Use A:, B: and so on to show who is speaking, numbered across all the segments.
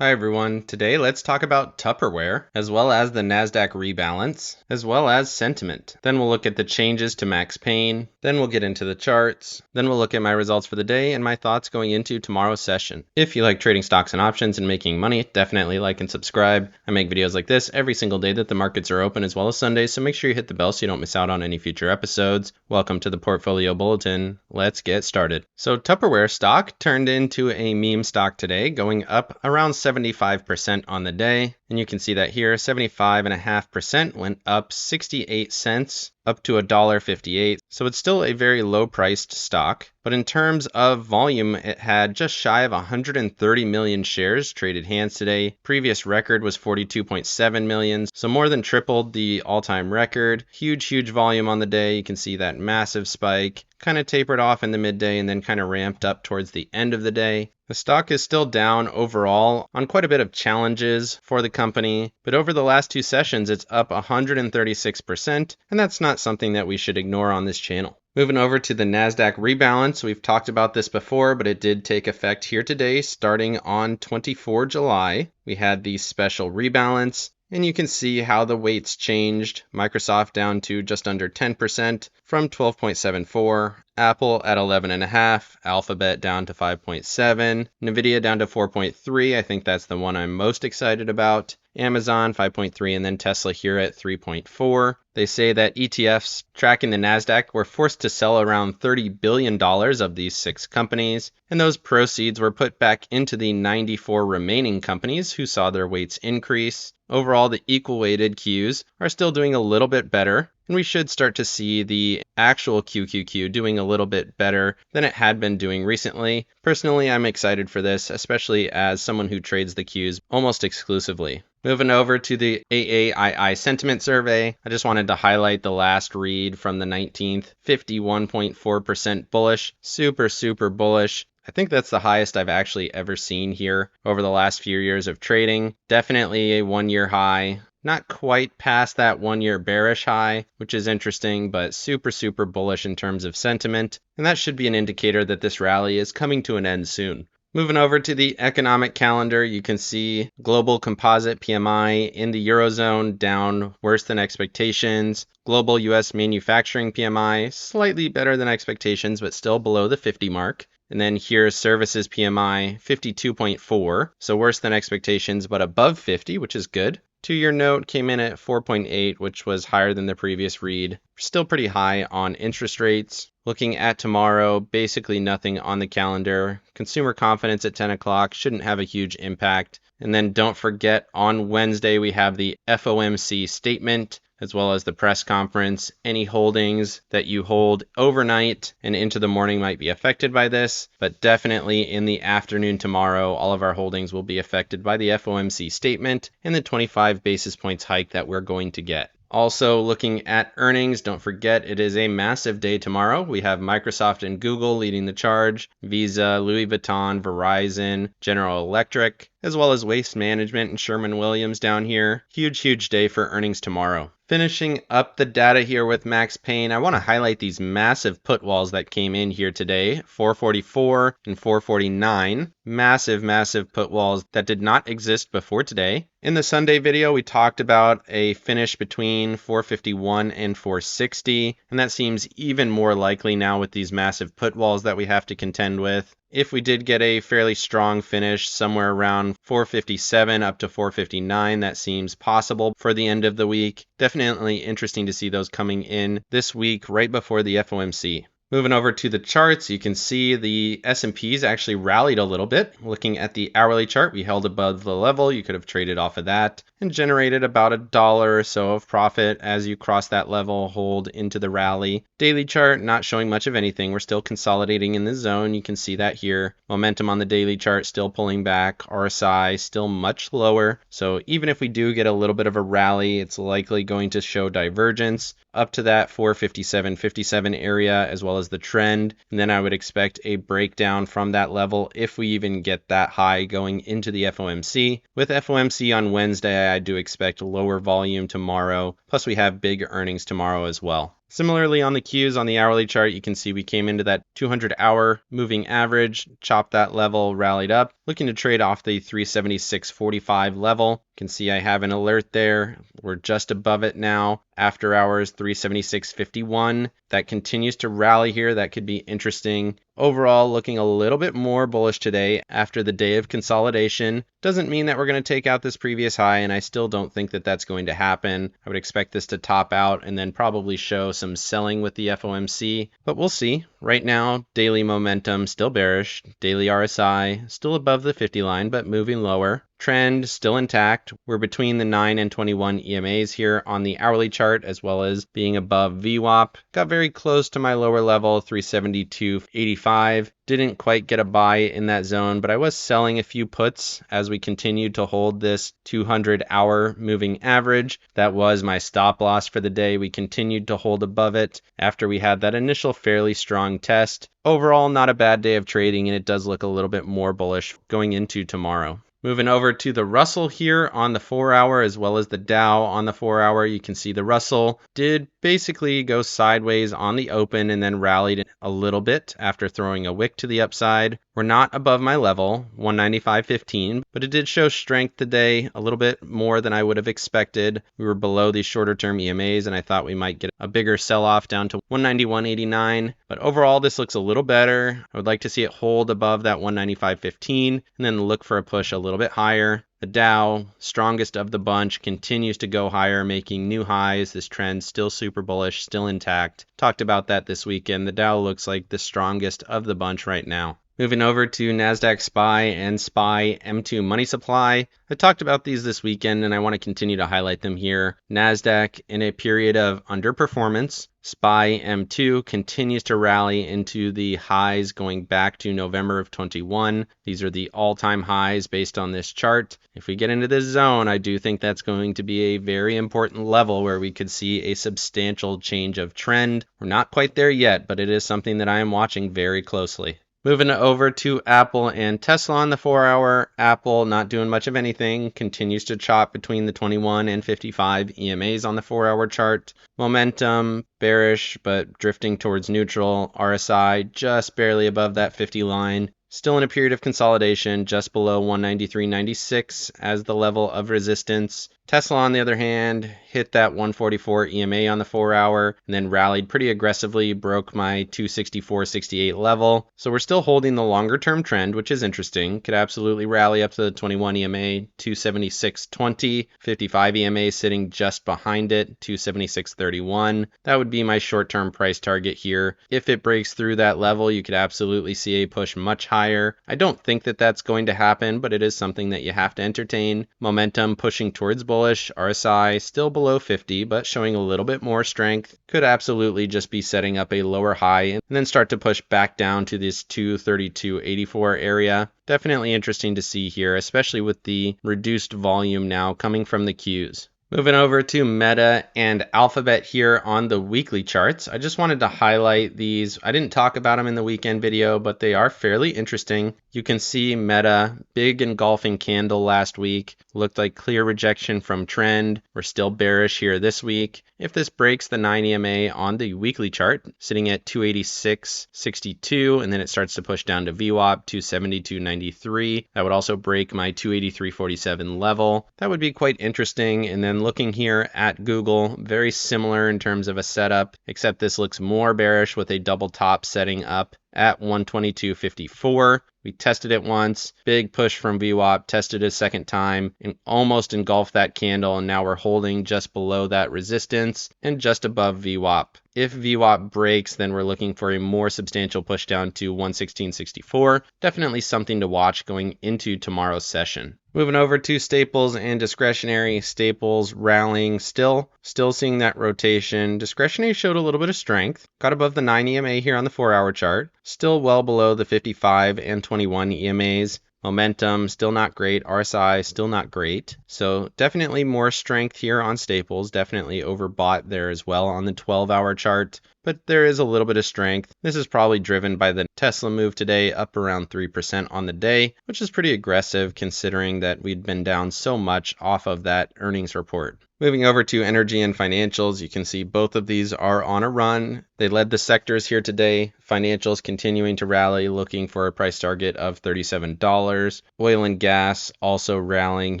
A: Hi everyone, today let's talk about Tupperware, as well as the NASDAQ rebalance, as well as sentiment. Then we'll look at the changes to max pain, then we'll get into the charts, then we'll look at my results for the day and my thoughts going into tomorrow's session. If you like trading stocks and options and making money, definitely like and subscribe. I make videos like this every single day that the markets are open, as well as Sundays, so make sure you hit the bell so you don't miss out on any future episodes. Welcome to the Portfolio Bulletin. Let's get started. So Tupperware stock turned into a meme stock today, going up around 75% on the day. And you can see that here, 75.5% went up 68 cents up to $1.58. So it's still a very low priced stock. But in terms of volume, it had just shy of 130 million shares traded hands today. Previous record was 42.7 million. So more than tripled the all-time record. Huge volume on the day. You can see that massive spike. Kind of tapered off in the midday and then kind of ramped up towards the end of the day. The stock is still down overall on quite a bit of challenges for the company, but over the last two sessions, it's up 136%, and that's not something that we should ignore on this channel. Moving over to the NASDAQ rebalance, we've talked about this before, but it did take effect here today, starting on 24 July. We had the special rebalance. And you can see how the weights changed. Microsoft down to just under 10% from 12.74, Apple at 11.5, Alphabet down to 5.7, Nvidia down to 4.3. I think that's the one I'm most excited about. Amazon 5.3, and then Tesla here at 3.4. They say that ETFs tracking the NASDAQ were forced to sell around $30 billion of these 6 companies, and those proceeds were put back into the 94 remaining companies who saw their weights increase. Overall, the equal-weighted Qs are still doing a little bit better, and we should start to see the actual QQQ doing a little bit better than it had been doing recently. Personally, I'm excited for this, especially as someone who trades the Qs almost exclusively. Moving over to the AAII Sentiment survey, I just wanted to highlight the last read from the 19th, 51.4% bullish, super bullish. I think that's the highest I've actually ever seen here over the last few years of trading. Definitely a one-year high. Not quite past that one-year bearish high, which is interesting, but super bullish in terms of sentiment. And that should be an indicator that this rally is coming to an end soon. Moving over to the economic calendar, you can see global composite PMI in the Eurozone down worse than expectations. Global US manufacturing PMI slightly better than expectations, but still below the 50 mark. And then here's services PMI 52.4, so worse than expectations, but above 50, which is good. 2-year note came in at 4.8, which was higher than the previous read. Still pretty high on interest rates. Looking at tomorrow, basically nothing on the calendar. Consumer confidence at 10 o'clock shouldn't have a huge impact. And then don't forget, on Wednesday, we have the FOMC statement, as well as the press conference. Any holdings that you hold overnight and into the morning might be affected by this, but definitely in the afternoon tomorrow, all of our holdings will be affected by the FOMC statement and the 25 basis points hike that we're going to get. Also, looking at earnings, don't forget it is a massive day tomorrow. We have Microsoft and Google leading the charge, Visa, Louis Vuitton, Verizon, General Electric, as well as Waste Management and Sherwin-Williams down here. Huge day for earnings tomorrow. Finishing up the data here with max pain, I want to highlight these massive put walls that came in here today, 444 and 449. Massive put walls that did not exist before today. In the Sunday video, we talked about a finish between 451 and 460, and that seems even more likely now with these massive put walls that we have to contend with. If we did get a fairly strong finish somewhere around 457 up to 459, that seems possible for the end of the week. Definitely interesting to see those coming in this week right before the FOMC. Moving over to the charts, you can see the S&Ps actually rallied a little bit. Looking at the hourly chart, we held above the level. You could have traded off of that and generated about $1 or so of profit as you cross that level, hold into the rally. Daily chart, not showing much of anything. We're still consolidating in the zone. You can see that here. Momentum on the daily chart still pulling back. RSI still much lower. So even if we do get a little bit of a rally, it's likely going to show divergence up to that 457.57 area, as well as the trend. And then I would expect a breakdown from that level if we even get that high going into the FOMC. With FOMC on Wednesday, I do expect lower volume tomorrow. Plus we have big earnings tomorrow as well. Similarly, on the Qs on the hourly chart, you can see we came into that 200-hour moving average, chopped that level, rallied up, looking to trade off the 376.45 level. You can see I have an alert there. We're just above it now. After hours, 376.51. That continues to rally here. That could be interesting. Overall, looking a little bit more bullish today after the day of consolidation. Doesn't mean that we're going to take out this previous high, and I still don't think that that's going to happen. I would expect this to top out and then probably show some selling with the FOMC, but we'll see. Right now, daily momentum still bearish. Daily RSI still above the 50 line, but moving lower. Trend still intact. We're between the 9 and 21 EMAs here on the hourly chart, as well as being above VWAP. Got very close to my lower level, 372.85. Didn't quite get a buy in that zone, but I was selling a few puts as we continued to hold this 200-hour moving average. That was my stop loss for the day. We continued to hold above it after we had that initial fairly strong test. Overall, not a bad day of trading, and it does look a little bit more bullish going into tomorrow. Moving over to the Russell here on the 4-hour as well as the Dow on the 4-hour, you can see the Russell did basically go sideways on the open and then rallied a little bit after throwing a wick to the upside. We're not above my level, 195.15, but it did show strength today, a little bit more than I would have expected. We were below these shorter term EMAs and I thought we might get a bigger sell-off down to 191.89, but overall this looks a little better. I would like to see it hold above that 195.15 and then look for a push a little bit higher. The Dow, strongest of the bunch, continues to go higher, making new highs. This trend still super bullish, still intact. Talked about that this weekend. The Dow looks like the strongest of the bunch right now. Moving over to NASDAQ SPY and SPY M2 money supply. I talked about these this weekend and I want to continue to highlight them here. NASDAQ in a period of underperformance. SPY M2 continues to rally into the highs going back to November of 21. These are the all-time highs based on this chart. If we get into this zone, I do think that's going to be a very important level where we could see a substantial change of trend. We're not quite there yet, but it is something that I am watching very closely. Moving over to Apple and Tesla on the 4-hour. Apple not doing much of anything, continues to chop between the 21 and 55 EMAs on the 4-hour chart. Momentum bearish, but drifting towards neutral. RSI just barely above that 50 line. Still in a period of consolidation, just below 193.96 as the level of resistance. Tesla, on the other hand, hit that 144 EMA on the 4-hour and then rallied pretty aggressively, broke my 264.68 level. So we're still holding the longer term trend, which is interesting. Could absolutely rally up to the 21 EMA, 276.20, 55 EMA sitting just behind it, 276.31. That would be my short term price target here. If it breaks through that level, you could absolutely see a push much higher. I don't think that that's going to happen, but it is something that you have to entertain. Momentum pushing towards bullish. RSI still below 50, but showing a little bit more strength. Could absolutely just be setting up a lower high and then start to push back down to this 232.84 area. Definitely interesting to see here, especially with the reduced volume now coming from the Qs. Moving over to Meta and Alphabet here on the weekly charts. I just wanted to highlight these. I didn't talk about them in the weekend video, but they are fairly interesting. You can see Meta, big engulfing candle last week. Looked like clear rejection from trend. We're still bearish here this week. If this breaks the 9 EMA on the weekly chart, sitting at 286.62, and then it starts to push down to VWAP, 272.93. That would also break my 283.47 level. That would be quite interesting. And then looking here at Google, very similar in terms of a setup, except this looks more bearish with a double top setting up at 122.54. We tested it once, big push from VWAP, tested a second time, and almost engulfed that candle, and now we're holding just below that resistance and just above VWAP. If VWAP breaks, then we're looking for a more substantial push down to 116.64. Definitely something to watch going into tomorrow's session. Moving over to staples and discretionary. Staples rallying still seeing that rotation. Discretionary showed a little bit of strength. Got above the 9 EMA here on the 4-hour chart. Still well below the 55 and 21 EMAs. Momentum still not great. RSI still not great. So definitely more strength here on staples. Definitely overbought there as well on the 12-hour chart. but there is a little bit of strength. This is probably driven by the Tesla move today, up around 3% on the day, which is pretty aggressive considering that we'd been down so much off of that earnings report. Moving over to energy and financials, you can see both of these are on a run. They led the sectors here today. Financials continuing to rally, looking for a price target of $37. Oil and gas also rallying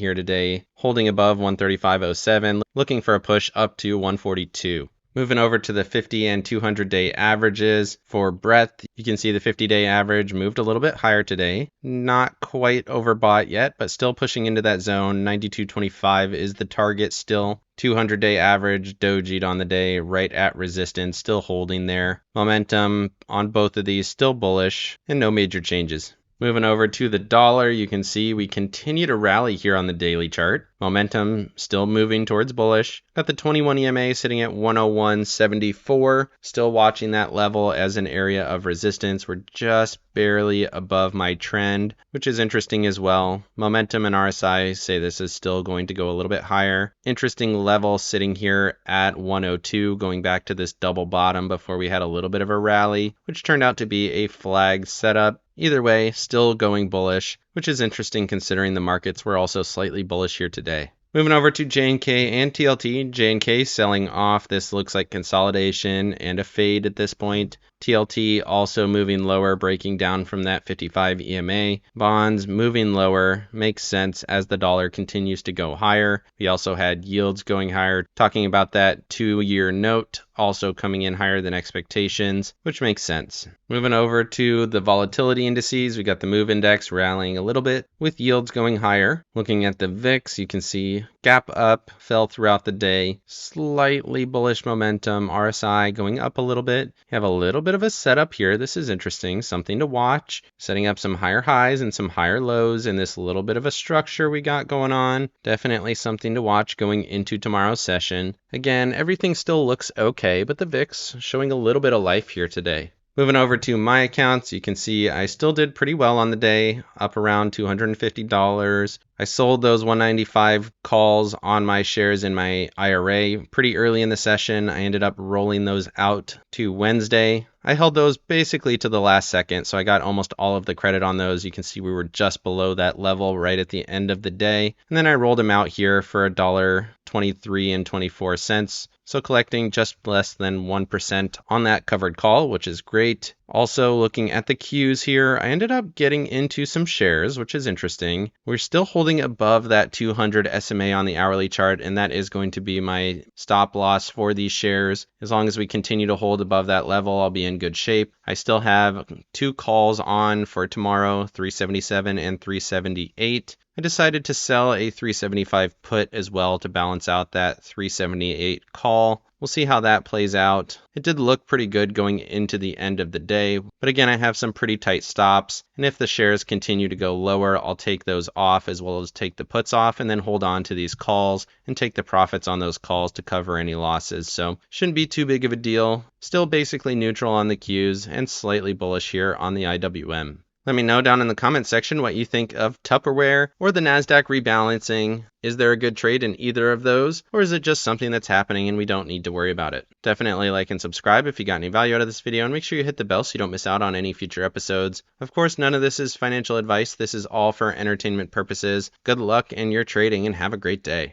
A: here today, holding above 135.07, looking for a push up to 142. Moving over to the 50 and 200-day averages. For breadth, you can see the 50-day average moved a little bit higher today. Not quite overbought yet, but still pushing into that zone. 92.25 is the target still. 200-day average dojied on the day, right at resistance, still holding there. Momentum on both of these still bullish, and no major changes. Moving over to the dollar, you can see we continue to rally here on the daily chart. Momentum still moving towards bullish. Got the 21 EMA sitting at 101.74. Still watching that level as an area of resistance. We're just barely above my trend, which is interesting as well. Momentum and RSI say this is still going to go a little bit higher. Interesting level sitting here at 102, going back to this double bottom before we had a little bit of a rally, which turned out to be a flag setup. Either way, still going bullish, which is interesting considering the markets were also slightly bullish here today. Moving over to J&K and TLT. J&K selling off. This looks like consolidation and a fade at this point. TLT also moving lower, breaking down from that 55 EMA. Bonds moving lower makes sense as the dollar continues to go higher. We also had yields going higher, talking about that 2-year note also coming in higher than expectations, which makes sense. Moving over to the volatility indices, we got the MOVE index rallying a little bit with yields going higher. Looking at the VIX, you can see gap up, fell throughout the day, slightly bullish momentum, RSI going up a little bit. You have a little bit of a setup here. This is interesting, something to watch. Setting up some higher highs and some higher lows in this little bit of a structure we got going on. Definitely something to watch going into tomorrow's session. Again, everything still looks okay, but the VIX showing a little bit of life here today. Moving over to my accounts, you can see I still did pretty well on the day, up around $250. I sold those 195 calls on my shares in my IRA pretty early in the session. I ended up rolling those out to Wednesday. I held those basically to the last second, so I got almost all of the credit on those. You can see we were just below that level right at the end of the day. And then I rolled them out here for $1.23.24. So collecting just less than 1% on that covered call, which is great. Also looking at the Qs here, I ended up getting into some shares, which is interesting. We're still holding above that 200 SMA on the hourly chart, and that is going to be my stop loss for these shares. As long as we continue to hold above that level, I'll be in good shape. I still have 2 calls on for tomorrow, 377 and 378. I decided to sell a 375 put as well to balance out that 378 call. We'll see how that plays out. It did look pretty good going into the end of the day, but again, I have some pretty tight stops, and if the shares continue to go lower, I'll take those off as well as take the puts off and then hold on to these calls and take the profits on those calls to cover any losses. So shouldn't be too big of a deal. Still basically neutral on the Qs and slightly bullish here on the IWM. Let me know down in the comment section what you think of Tupperware or the NASDAQ rebalancing. Is there a good trade in either of those, or is it just something that's happening and we don't need to worry about it? Definitely like and subscribe if you got any value out of this video, and make sure you hit the bell so you don't miss out on any future episodes. Of course, none of this is financial advice. This is all for entertainment purposes. Good luck in your trading and have a great day.